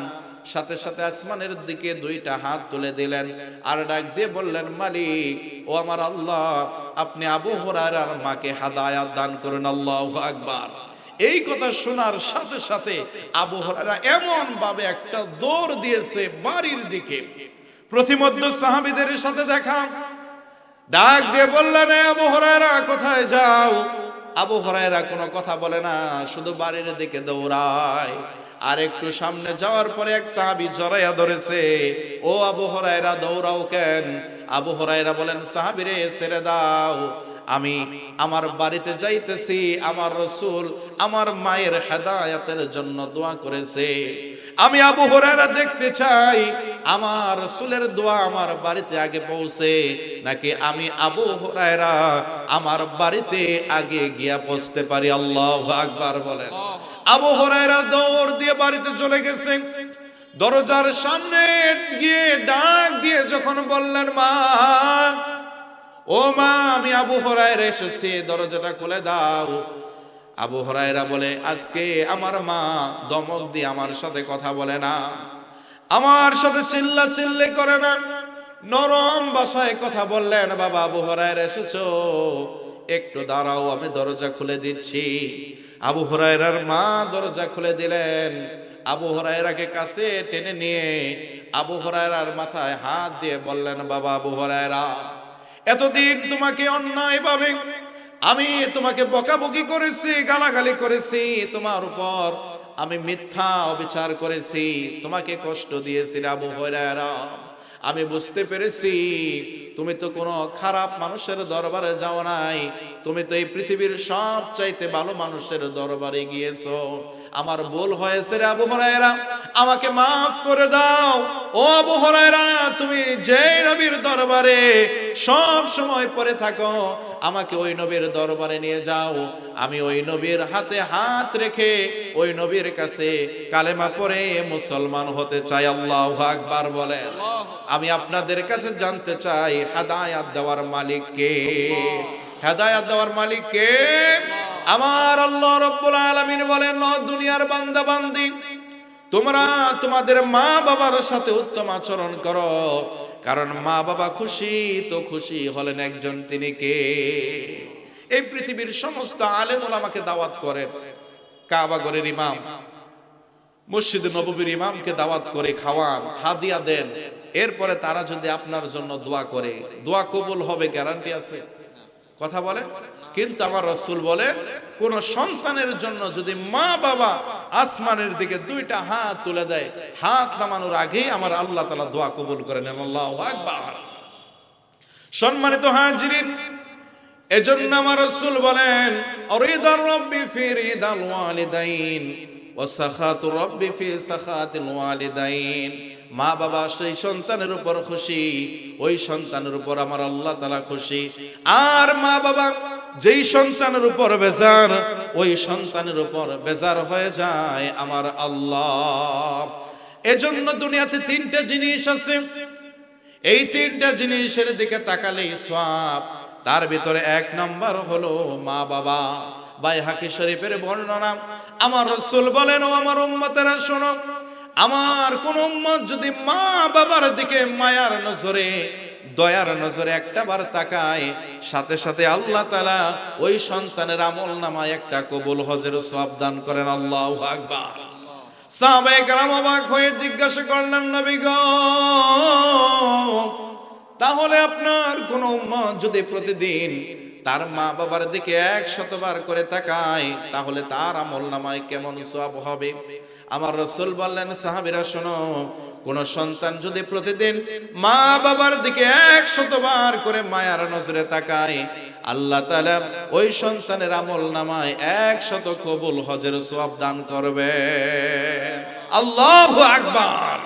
সাথে সাথে আসমানের দিকে 2টা হাত তুলে দিলেন আর ডাক দিয়ে বললেন, মালিক, ও আমার আল্লাহ, আপনি আবু হুরায়রার মাকে হেদায়েত দান করুন। আল্লাহু আকবার। এই কথা শোনার সাথে সাথে আবু হুরায়রা এমন ভাবে একটা দৌড় দিয়েছে বাড়ির দিকে। প্রতিমধ্যে সাহাবীদের সাথে দেখা, ডাক দিয়ে বললেন, আবু হুরায়রা কোথায় যাও? আবু হুরায়রা কোনো কথা বলে না, শুধু বাড়ির দিকে দৌড়ায়। আর একটু সামনে যাওয়ার পরে এক সাহাবী জড়াইয়া ধরেছে, ও আবু হুরায়রা, দৌড়াও কেন? আবু হুরায়রা বলেন, সাহাবীরে ছেড়ে দাও, আমি আমার বাড়িতে যাইতেছি, আমার রাসূল আমার মায়ের হেদায়েতের জন্য দোয়া করেছে, আমি আবু হুরায়রা দেখতে চাই আমার রাসূলের দোয়া আমার বাড়িতে আগে পৌঁছে নাকি আমি আবু হুরায়রা আমার বাড়িতে আগে গিয়া পৌঁছতে পারি। আল্লাহু আকবার বলেন। আবু হুরায়রা দৌড় দিয়ে বাড়িতে চলে গেছেন। দরজার সামনে গিয়ে ডাক দিয়ে যখন বললেন, মা, ও মা, আমি আবু হুরায়রা এসেছি, দরজাটা খুলে দাও। আবু হুরায়রা বলে, আজকে আমার মা দমক দিয়ে আমার সাথে কথা বলে না, আমার সাথে চিল্লাচিল্লি করে না, নরম ভাষায় কথা বললেন। বাবা আবু হুরায়রা এসেছো, একটু দাঁড়াও, আমি দরজা খুলে দিচ্ছি। আবু হুরায়রার মা দরজা খুলে দিলেন। আবু হুরায়রাকে কাছে টেনে নিয়ে আবু হুরায়রার মাথায় হাত দিয়ে বললেন, বাবা আবু হুরায়রা, এতদিন তোমাকে অন্যায়ভাবে আমি তোমাকে বকাবকি করেছি, গালাগালি করেছি, তোমার উপর আমি মিথ্যা অবিচার করেছি, তোমাকে কষ্ট দিয়েছি। আবু হুরায়রা, আমি বুঝতে পেরেছি তুমি তো কোনো খারাপ মানুষের দরবারে যাও নাই, তুমি তো এই পৃথিবীর সবচাইতে ভালো মানুষের দরবারে গিয়েছো। আমার ভুল হয়েছে রে আবু হুরায়রা, আমাকে মাফ করে দাও। ও আবু হুরায়রা, তুমি যে নবীর দরবারে সব সময় পড়ে থাকো, আমাকে ওই নবীর দরবারে নিয়ে যাও, আমি ওই নবীর হাতে হাত রেখে ওই নবীর কাছে কালেমা পড়ে মুসলমান হতে চাই। আল্লাহু আকবার বলেন। আমি আপনাদের কাছে জানতে চাই, হেদায়েত দেওয়ার মালিক কে? হেদায়েত দেওয়ার মালিক কে? আমার আল্লাহ রাব্বুল আলামিন বলেন, দুনিয়ার বান্দা বান্দি, তোমরা তোমাদের মা বাবার সাথে উত্তম আচরণ করো, কারণ মা বাবা খুশি তো খুশি হলেন একজন, তিনি কে? এই পৃথিবীর সমস্ত আলেম ওলামাকে দাওয়াত করেন, কাবা ঘরের ইমাম, মসজিদ নববীর ইমামকে দাওয়াত করে খাওয়ান, হাদিয়া দেন, এরপরে তারা যদি আপনার জন্য দোয়া করে, দোয়া কবুল হবে গ্যারান্টি আছে? কথা বলে। কিন্তু আমার রাসূল বলে, কোন সন্তানের জন্য যদি মা বাবা আসমানের দিকে দুইটা হাত তুলে দেয়, হাত নামানোর আগেই আমার আল্লাহ তাআলা দোয়া কবুল করে নেন। আল্লাহু আকবার। সম্মানিত হাজিরিন, এজন্য আমার রাসূল বলেন, অরিদার রব্বি ফি রিদাল ওয়ালিদাইন ওয়া সাখাতু রব্বি ফি সাখাতিল ওয়ালিদাইন। মা বাবা সেই সন্তানের উপর খুশি, ওই সন্তানের উপর আমার আল্লাহ তাআলা খুশি। আর মা বাবা যেই সন্তানের উপর বেজার, ওই সন্তানের উপর বেজার হয়ে যায় আমার আল্লাহ। এজন্য দুনিয়াতে তিনটা জিনিস আছে, এই তিনটা জিনিসের দিকে তাকালেই সওয়াব। তার ভিতরে এক নাম্বার হলো মা বাবা। বাইহাকি শরীফের বর্ণনা, আমার রাসূল বলেন, ও আমার উম্মতেরা শোনো, আমার কোন উম্মত যদি মা বাবার দিকে মায়ার নজরে, দয়ার নজরে একটাবার তাকায়, সাথে সাথে আল্লাহ তাআলা ওই সন্তানের আমলনামায় একটা কবুল হজের সওয়াব দান করেন। আল্লাহু আকবার। সাহাবায়ে কেরাম অবাক হয়ে জিজ্ঞাসা করলেন, নবী গো, তাহলে আপনার কোন উম্মত যদি প্রতিদিন তার মা বাবার দিকে 100 বার করে তাকায়, তাহলে তার আমলনামায় কেমন সওয়াব হবে? আমার রাসূল বললেন, সাহাবীরা শোনো, কোন সন্তান যদি প্রতিদিন মা বাবার দিকে 100 বার করে মায়ার নজরে তাকায়, আল্লাহ তাআলা ওই সন্তানের আমলনামায় 100 কবুল হজের সওয়াব দান করবে। আল্লাহু আকবার।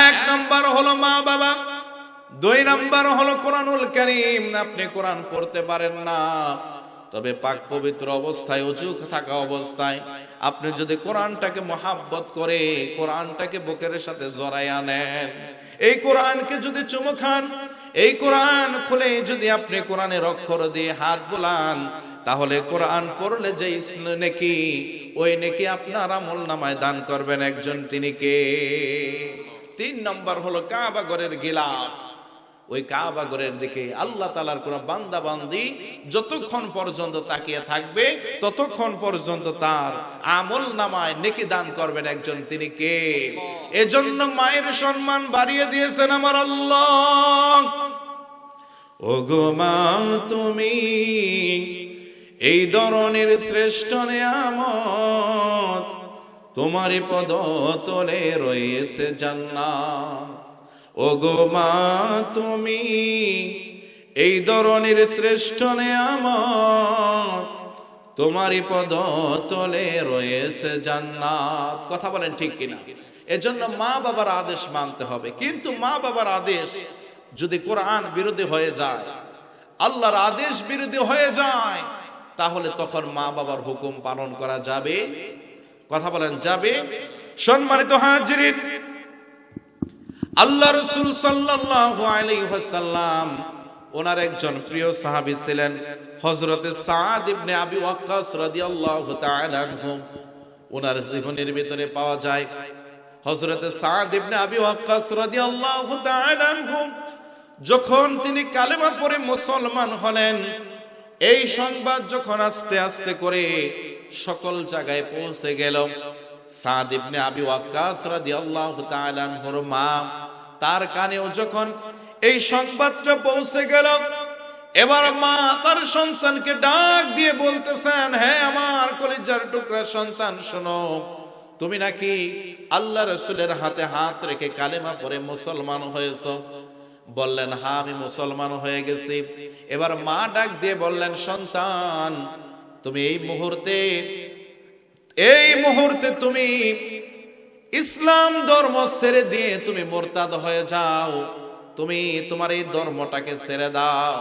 এক নাম্বার হলো মা বাবা, দুই নাম্বার হলো কোরআনুল কারীম। আপনি কোরআন পড়তে পারেন না, তবে পাক পবিত্র অবস্থায়, ওযু থাকা অবস্থায় আপনি যদি কোরআনটাকে মহাব্বত করে, কোরআনটাকে বুকের সাথে জড়াইয়া নেন, এই কোরআনকে যদি চুমু খান, এই কোরআন খুলে যদি আপনি কোরআনের অক্ষর দিয়ে হাত বোলান, তাহলে কোরআন পড়লে যে নেকি, ওই নেকি আপনার আমলনামায় দান করবেন একজন, তিনি কে? তিন নম্বর হলো কাবা ঘরের গিলাফ। ওই কাবা ঘরের দিকে আল্লাহ তাআলার কোন বান্দা বান্দি যতক্ষণ পর্যন্ত তাকিয়ে থাকবে, ততক্ষণ পর্যন্ত তার আমলনামায় নেকি দান করবেন একজন, তিনি কে? এজন্য মায়ের সম্মান বাড়িয়ে দিয়েছেন আমার আল্লাহ। ওগো মা, তুমি এই ধরনের শ্রেষ্ঠ নিয়ামত, তোমারই পদতলে রয়েছে জান্নাত। ওগো মা, তুমি এই ধরনের শ্রেষ্ঠ নিয়ামত, তোমারই পদতলে রয়েছে জান্নাত। কথা বলেন ঠিক কিনা? এজন্য মা বাবার আদেশ মানতে হবে। কিন্তু মা বাবার আদেশ যদি কোরআন বিরোধী হয়ে যায়, আল্লাহর আদেশ বিরোধী হয়ে যায়, তাহলে তখন মা বাবার হুকুম পালন করা যাবে? কথা বলেন, যাবে? সম্মানিত হাজিরিন, আল্লাহ রাসূল সাল্লাল্লাহু আলাইহি ওয়াসাল্লাম, ওনার একজন প্রিয় সাহাবী ছিলেন হযরতে সাদ ইবনে আবি ওয়াক্কাস রাদিয়াল্লাহু তাআলা আনহু। ওনার জীবনের ভিতরে পাওয়া যায় হযরতে সাদ ইবনে আবি ওয়াক্কাস রাদিয়াল্লাহু তাআলা আনহু যখন তিনি কালেমা পড়ে মুসলমান হলেন, এই সংবাদ যখন আস্তে আস্তে করে সকল জায়গায় পৌঁছে গেল, সাদ ইবনে আবি ওয়াক্কাস রাদিয়াল্লাহু তাআলা আনহুর মা, তার কানেও যখন এই সংবাদটা পৌঁছে গেল, এবার মা তার সন্তানকে ডাক দিয়ে বলতেছেন, হে আমার কলিজার টুকরা সন্তান, শোনো, তুমি নাকি আল্লাহ রাসূলের হাতে হাত রেখে কালেমা পড়ে মুসলমান হয়েছো। বললেন, হ্যাঁ, আমি মুসলমান হয়ে গেছি। এবার মা ডাক দিয়ে বললেন, সন্তান, তুমি এই মুহূর্তে তুমি ইসলাম ধর্ম ছেড়ে দিয়ে তুমি মুরতাদ হয়ে যাও, তুমি তোমার এই ধর্মটাকে ছেড়ে দাও।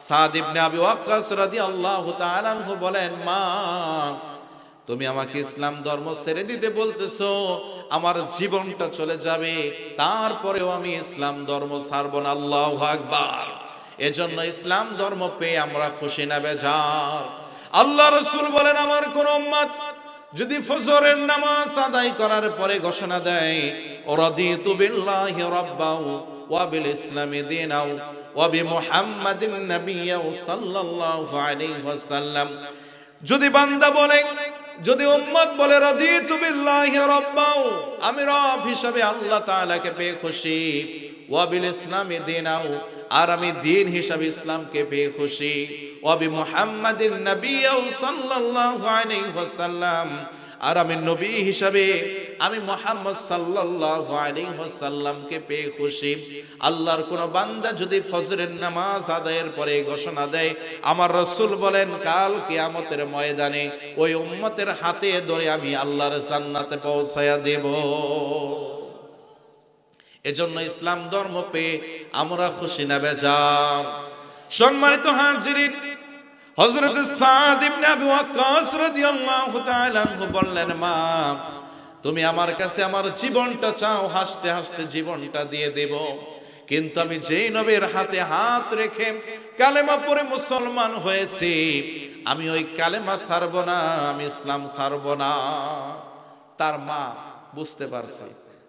সাদ ইবনে আবি ওয়াক্কাস রাদিয়াল্লাহু তাআলা আনহু বলেন, মা, তুমি আমাকে ইসলাম ধর্ম ছেড়ে দিতে বলতেছো, আমার জীবনটা চলে যাবে, তারপরেও আমি ইসলাম ধর্ম ছাড়বো না। আল্লাহু আকবার। এজন্য ইসলাম ধর্ম পেয়ে আমরা খুশি না বেজার? আল্লাহ রাসূল বলেন, আমার কোন উম্মত যদি ফজরের নামাজ আদায় করার পরে ঘোষণা দেয়, রাদিতু বিল্লাহি রাব্বাও ওয়া বিল ইসলামি দীনাও ওয়া বিমুহাম্মাদিন নাবিয়্যা সাল্লাল্লাহু আলাইহি ওয়াসাল্লাম। যদি বান্দা বলে, যদি উম্মত বলে রাদিতু বিল্লাহি রাব্বাও, আমি রব হিসাবে আল্লাহ তাআলাকে পেয়ে খুশি, ওয়া বিল ইসলামি দীনাও, আর আমি দিন হিসাবে ইসলামকে পেয়ে খুশি, ওয়া বিমুহাম্মাদিন নাবিয়্যা সাল্লাল্লাহু আলাইহি ওয়াসাল্লাম, আর আমি নবী হিসাবে আমি মুহাম্মদ সাল্লাল্লাহু আলাইহি ওয়াসাল্লামকে পেয়ে খুশি। আল্লাহর কোন বান্দা যদি ফজরের নামাজ আদায়ের পরে ঘোষণা দেয়, আমার রাসূল বলেন কাল কিয়ামতের ময়দানে ওই উম্মতের হাতে ধরে আমি আল্লাহর জান্নাতে পৌঁছায়া দেব। এজন্য ইসলাম ধর্ম পেয়ে আমরা খুশি না বেজার? সম্মানিত হাজিরিন, হযরত সাদ ইবনে আবি ওয়াক্কাস রাদিয়াল্লাহু তাআলা আনহু বললেন, মা তুমি আমার কাছে আমার জীবনটা চাও, হাসতে হাসতে জীবনটা দিয়ে দেব, কিন্তু আমি যেই নবীর হাতে হাত রেখে কালেমা পড়ে মুসলমান হয়েছি, আমি ওই কালেমা ছাড়ব না, আমি ইসলাম ছাড়ব না। তার মা বুঝতে পারছে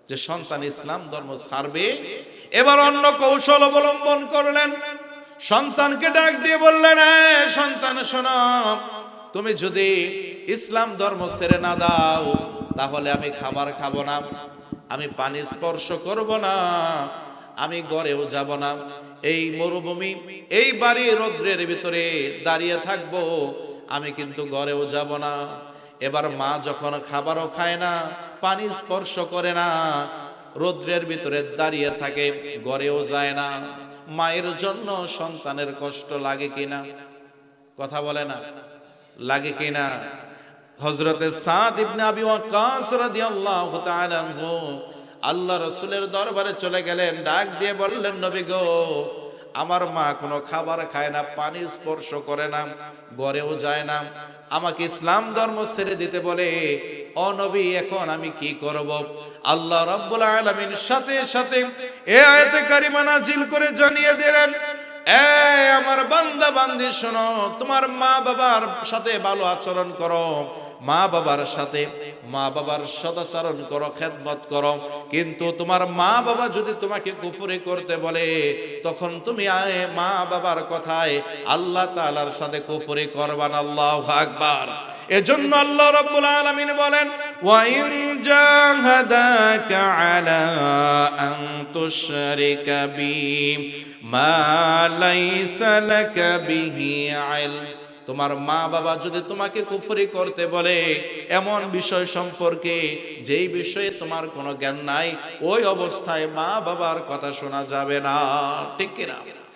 যে সন্তান ইসলাম ধর্ম ছাড়বে, এবার অন্য কৌশল অবলম্বন করলেন। সন্তানকে ডাক দিয়ে বললেন, সন্তান শোনো, তুমি যদি ইসলাম ধর্ম ছেড়ে না দাও তাহলে আমি খাবার খাবো না, আমি পানি স্পর্শ করব না, আমি ঘরেও যাব না, এই মরুভূমি এই বাড়ি রৌদ্রের ভিতরে দাঁড়িয়ে থাকবো, আমি কিন্তু ঘরেও যাব না। এবার মা যখন খাবারও খায় না, পানি স্পর্শ করে না, রৌদ্রের ভিতরে দাঁড়িয়ে থাকে, ঘরেও যায় না, মায়ের জন্য সন্তানের কষ্ট লাগে কিনা? কথা বলে না, লাগে কিনা? হযরতে সাদ ইবনে আবি ওয়াক্কাস রাদিয়াল্লাহু তাআলা আনহু আল্লাহ রাসূলের দরবারে চলে গেলেন, ডাক দিয়ে বললেন, নবী গো, আমার মা কোনো খাবার খায় না, পানি স্পর্শ করে না, ঘরেও যায় না, আমাকে ইসলাম ধর্ম ছেড়ে দিতে বলে, ও নবী এখন আমি কি করব? আল্লাহ রাব্বুল আলামিন সাথে সাথে এই আয়াতে কারিমা নাজিল করে জানিয়ে দিলেন, আমার বান্দা বান্দি শোনো, তোমার মা বাবার সাথে ভালো আচরণ করো, মা বাবার সাথে মা বাবার সদাচরণ করো, খেদমত করো, কিন্তু তোমার মা বাবা যদি তোমাকে কুফরি করতে বলে তখন তুমি মা বাবার কথায় আল্লাহ তাআলার সাথে কুফরি করবা না। আল্লাহু আকবার। এজন্য আল্লাহ রাব্বুল আলামিন বলেন, ওয়া ইন জাহাদাকা আলা আন তুশরিকা বি মা লাইসা লাকা বিহি ইলম, তোমার মা বাবা যদি তোমাকে কুফরি করতে বলে এমন বিষয় সম্পর্কে যেই বিষয়ে তোমার কোনো জ্ঞান নাই, ওই অবস্থায় মা বাবার কথা শোনা যাবে না। ঠিক কিনা?